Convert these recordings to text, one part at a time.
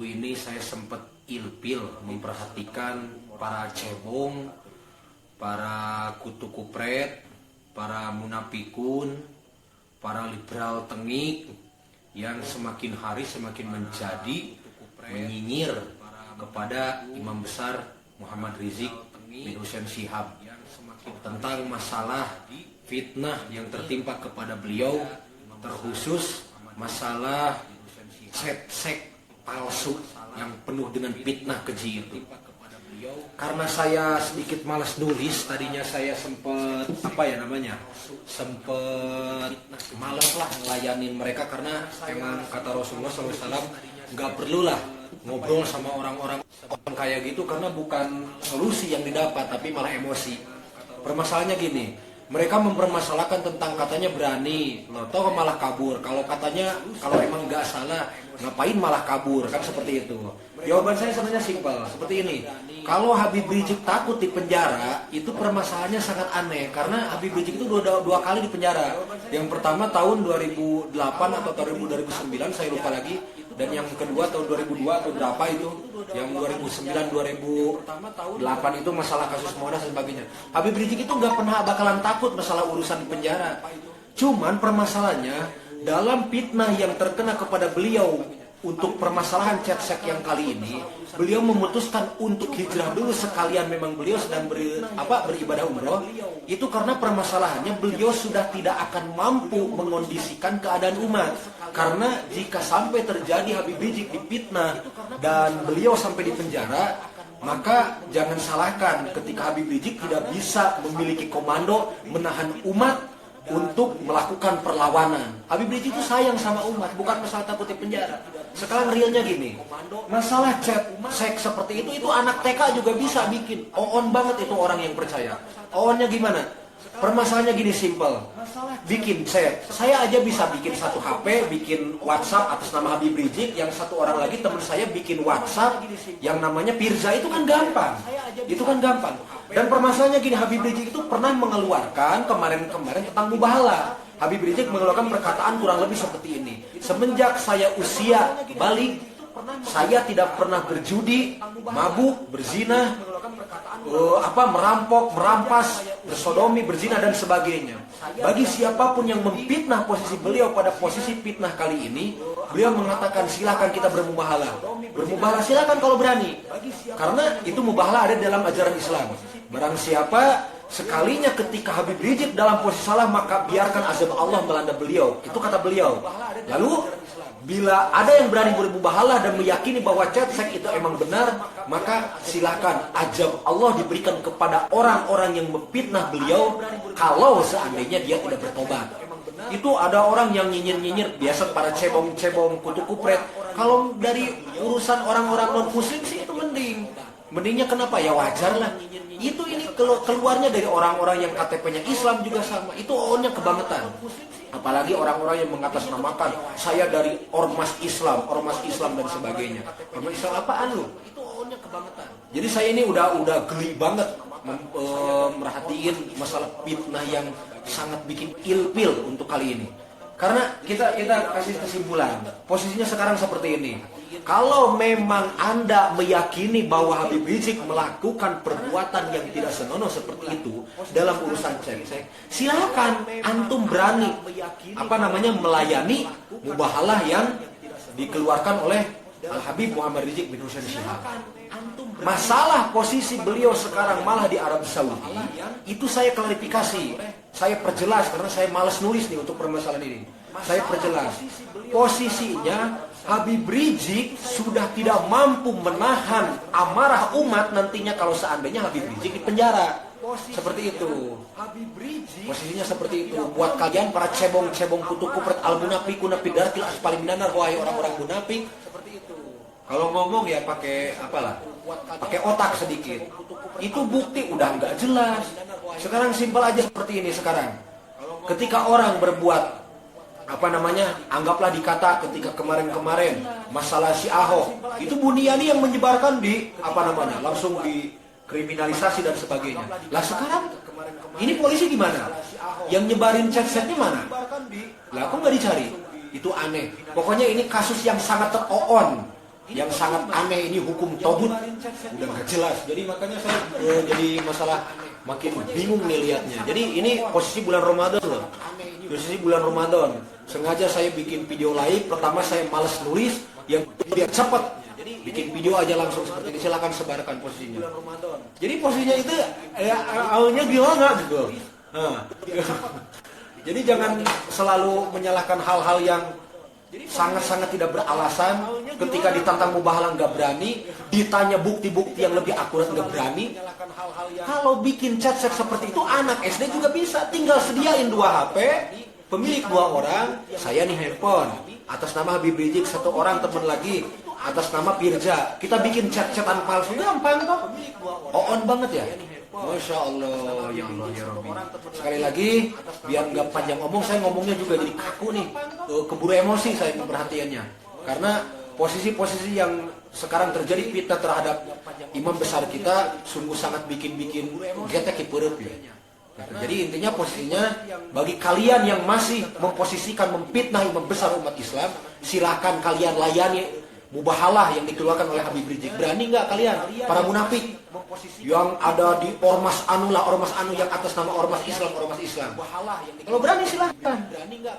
Ini saya sempat ilpil memperhatikan para cebong, para kutu kupret, para munapikun, para liberal tengik yang semakin hari semakin menjadi menyinyir kepada Imam Besar Muhammad Rizik bin Hussein Shihab tentang masalah fitnah yang tertimpa kepada beliau, terkhusus masalah sek palsu yang penuh dengan fitnah keji itu. Karena saya sedikit malas nulis, tadinya saya sempat sempat malas lah ngelayanin mereka, karena emang kata Rasulullah SAW nggak perlulah ngobrol sama orang-orang kayak gitu, karena bukan solusi yang didapat tapi malah emosi. Permasalahannya gini, mereka mempermasalahkan tentang katanya berani, toh malah kabur. Kalau katanya kalau emang nggak salah, ngapain malah kabur, kan seperti itu. Jawaban saya sebenarnya simpel, seperti ini. Kalau Habib Rizik takut di penjara, itu permasalahannya sangat aneh, karena Habib Rizik itu dua kali di penjara. Yang pertama tahun 2008 atau tahun 2009, saya lupa lagi. Dan yang kedua tahun 2002 atau berapa itu, yang 2009-2008 itu masalah kasus Monas dan sebagainya. Habib Rizik itu nggak pernah bakalan takut masalah urusan di penjara. Cuman permasalahannya dalam fitnah yang terkena kepada beliau untuk permasalahan chat-sek yang kali ini, beliau memutuskan untuk hijrah dulu sekalian. Memang beliau sedang beribadah umroh. Itu karena permasalahannya beliau sudah tidak akan mampu mengondisikan keadaan umat. Karena jika sampai terjadi Habib Rizik difitnah dan beliau sampai di penjara, maka jangan salahkan ketika Habib Rizik tidak bisa memiliki komando menahan umat untuk melakukan perlawanan. Habib Rizik itu sayang sama umat, bukan masalah takut di penjara. Sekarang realnya gini, masalah chat seks seperti itu anak TK juga bisa bikin. On banget itu orang yang percaya. Onnya gimana? Permasalahannya gini, simple. Bikin chat. Saya aja bisa bikin satu HP, bikin WhatsApp atas nama Habib Rizik. Yang satu orang lagi teman saya bikin WhatsApp yang namanya Pirza. Itu kan gampang. Dan permasalahannya gini, Habib Rizik itu pernah mengeluarkan kemarin tentang mubahalah. Habib Rizik mengeluarkan perkataan kurang lebih seperti ini. Semenjak saya usia balik, saya tidak pernah berjudi, mabuk, berzina, merampok, merampas, bersodomi, berzina dan sebagainya. Bagi siapapun yang memfitnah posisi beliau pada posisi fitnah kali ini, beliau mengatakan silakan kita bermubahalah. Bermubahalah silakan kalau berani. Karena itu mubahalah ada dalam ajaran Islam. Barang siapa sekalinya ketika Habib Rizik dalam posisi salah, maka biarkan azab Allah melanda beliau. Itu kata beliau. Lalu bila ada yang berani bermubahalah dan meyakini bahwa chat-sek itu emang benar, maka silakan azab Allah diberikan kepada orang-orang yang memfitnah beliau kalau seandainya dia tidak bertobat. Itu ada orang yang nyinyir-nyinyir, biasa para cebong-cebong, kutu kupret. Kalau dari urusan orang-orang non-muslim sih itu mendingnya kenapa? Ya wajar lah. Itu ini keluarnya dari orang-orang yang KTP-nya Islam juga sama. Itu onnya kebangetan. Apalagi orang-orang yang mengatasnamakan saya dari ormas Islam dan sebagainya. Ormas Islam apaan lu? Itu onnya kebangetan. Jadi saya ini udah geli banget merhatiin masalah fitnah yang sangat bikin ilpil untuk kali ini. Karena kita kasih kesimpulan. Posisinya sekarang seperti ini. Kalau memang Anda meyakini bahwa Habib Rizik melakukan perbuatan yang tidak senonoh seperti itu dalam urusan cek, silakan antum berani melayani mubahalah yang dikeluarkan oleh Al Habib Muhammad Rizik bin Hussein Shihab. Masalah posisi beliau sekarang malah di Arab Saudi, itu saya klarifikasi, saya perjelas karena saya malas nulis nih untuk permasalahan ini. Saya perjelas posisinya Habib Rizik sudah tidak mampu menahan amarah umat nantinya kalau seandainya Habib Rizik di penjara. Seperti itu. Posisinya seperti itu. Buat kalian para cebong-cebong kutu kupret al-munafiquna fi darkil asfali minan nar, wahai orang-orang munafik, seperti itu. Kalau ngomong ya pakai otak sedikit. Itu bukti udah nggak jelas. Sekarang simpel aja seperti ini sekarang. Ketika orang berbuat anggaplah dikata ketika kemarin masalah si Ahok, itu Buniani yang menyebarkan langsung dikriminalisasi dan sebagainya. Lah sekarang ini polisi gimana? Yang nyebarin chat-chatnya mana? Lah kok nggak dicari? Itu aneh. Pokoknya ini kasus yang sangat teroon. yang sangat aneh ini hukum togut udah nggak jelas. Jadi makanya saya jadi masalah makin bingung nih liatnya. Jadi ini posisi bulan Ramadan loh. Posisi bulan Ramadan. Sengaja saya bikin video live. Pertama saya males nulis yang biar cepet. Bikin video aja langsung seperti ini. Silakan sebarkan posisinya. Jadi posisinya itu awalnya gimana gitu. Nah, jadi jangan selalu menyalahkan hal-hal yang sangat-sangat tidak beralasan. Ketika ditantang mubahalah nggak berani, ditanya bukti-bukti yang lebih akurat nggak berani. Kalau bikin chat-chat seperti itu anak SD juga bisa, tinggal sediain 2 HP, pemilik 2 orang, saya nih handphone, atas nama Habib Rizik 1 orang, teman lagi atas nama Pirja. Kita bikin chat-chatan palsu gampang toh. On banget ya. Masya Allah, ya Allah, ya Rabbi. Sekali lagi, biar nggak panjang ngomong, saya ngomongnya juga jadi kaku nih. Keburu emosi saya perhatiannya. Karena posisi-posisi yang sekarang terjadi fitnah terhadap imam besar kita sungguh sangat bikin getek perut ya. Jadi intinya posisinya bagi kalian yang masih memposisikan memfitnah imam besar umat Islam, silakan kalian layani mubahalah yang dikeluarkan oleh Habib Rizik. Berani nggak kalian para munafik yang ada di ormas anu yang atas nama ormas Islam. Kalau berani silahkan.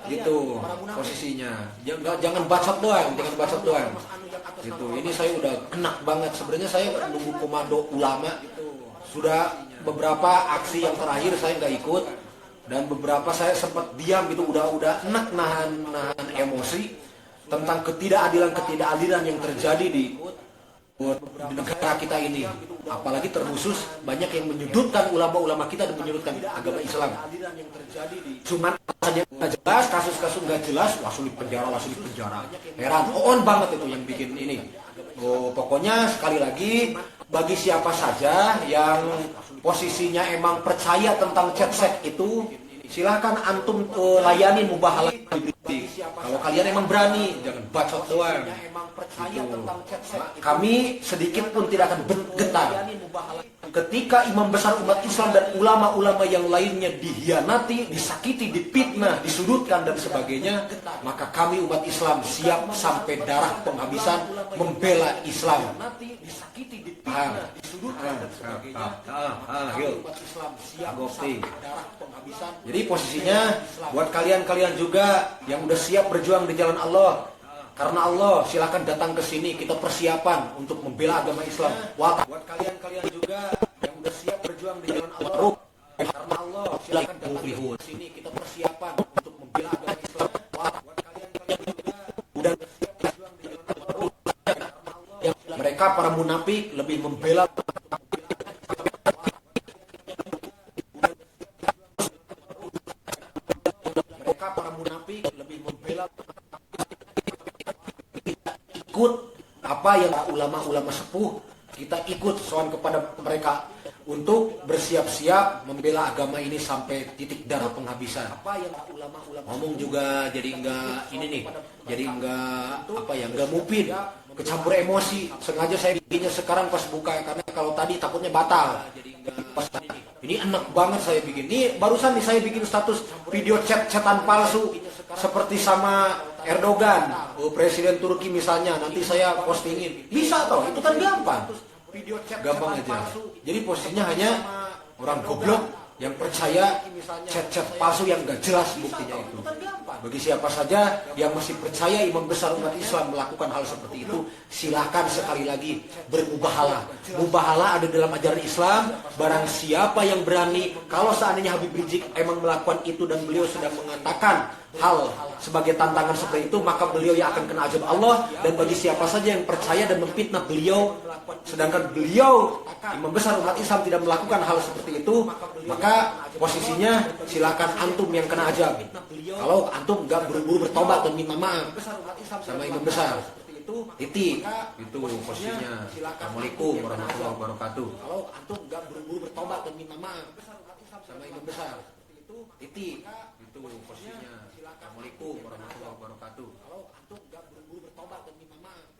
Gitu posisinya. Jangan bacot doang. Gitu. Ini saya udah kena banget. Sebenarnya saya nunggu komando ulama. Sudah beberapa aksi yang terakhir saya nggak ikut, dan beberapa saya sempat diam gitu. Udah enak nahan emosi tentang ketidakadilan yang terjadi di negara kita ini. Apalagi terkhusus banyak yang menyudutkan ulama-ulama kita dan menyudutkan agama Islam. Cuman alasannya nggak jelas, kasus-kasus nggak jelas, langsung di penjara. Heran, on banget itu yang bikin ini. Pokoknya sekali lagi, bagi siapa saja yang posisinya emang percaya tentang chat-chat itu, silahkan antum layani mubahalah. Kalau kalian emang berani, jangan bacot doang. Gitu. Kami sedikit pun tidak akan gentar ketika imam besar umat Islam dan ulama-ulama yang lainnya dihianati, disakiti, dipitnah, disudutkan dan sebagainya. Maka kami umat Islam siap sampai darah penghabisan membela Islam. Jadi posisinya buat kalian juga yang udah siap berjuang di jalan Allah, karena Allah, silakan datang ke sini, kita persiapan untuk membela agama Islam. Buat kalian juga yang udah siap berjuang di jalan Allah, karena Allah, silakan datang ke sini, kita persiapan untuk membela agama Islam. Buat kalian juga udah siap berjuang di jalan Allah, mereka para munafik lebih membela ikut apa yang ulama-ulama sepuh, kita ikut soal kepada mereka untuk bersiap-siap membela agama ini sampai titik darah penghabisan. Apa yang ulama-ulama ngomong juga jadi enggak ini nih, jadi enggak mupin, kecampur emosi. Sengaja saya bikinnya sekarang pas buka, karena kalau tadi takutnya batal. Ini enak banget saya bikin. Ini barusan nih saya bikin status video chat-chatan palsu seperti sama Erdogan, presiden Turki misalnya. Nanti saya postingin. Bisa toh, itu kan gampang. Gampang aja. Jadi posisinya hanya orang goblok yang percaya chat-chat palsu yang gak jelas buktinya itu. Bagi siapa saja yang masih percaya imam besar umat Islam melakukan hal seperti itu, silahkan sekali lagi bermubahalah. Mubahalah ada dalam ajaran Islam. Barang siapa yang berani, kalau seandainya Habib Rizik emang melakukan itu dan beliau sedang mengatakan hal sebagai tantangan seperti itu, maka beliau yang akan kena azab Allah. Dan bagi siapa saja yang percaya dan memfitnah beliau, sedangkan beliau imam besar umat Islam tidak melakukan hal seperti itu, maka posisinya silakan antum yang kena azab. Kalau antum nggak buru-buru bertobat dan minta maaf sama imam besar, titik itu posisinya. Assalamualaikum warahmatullahi wabarakatuh. Kalau antum nggak buru-buru bertobat dan minta maaf sama imam besar, titik itu posisinya. Assalamualaikum warahmatullahi wabarakatuh. Kalau antum nggak buru-buru bertobat dan minta maaf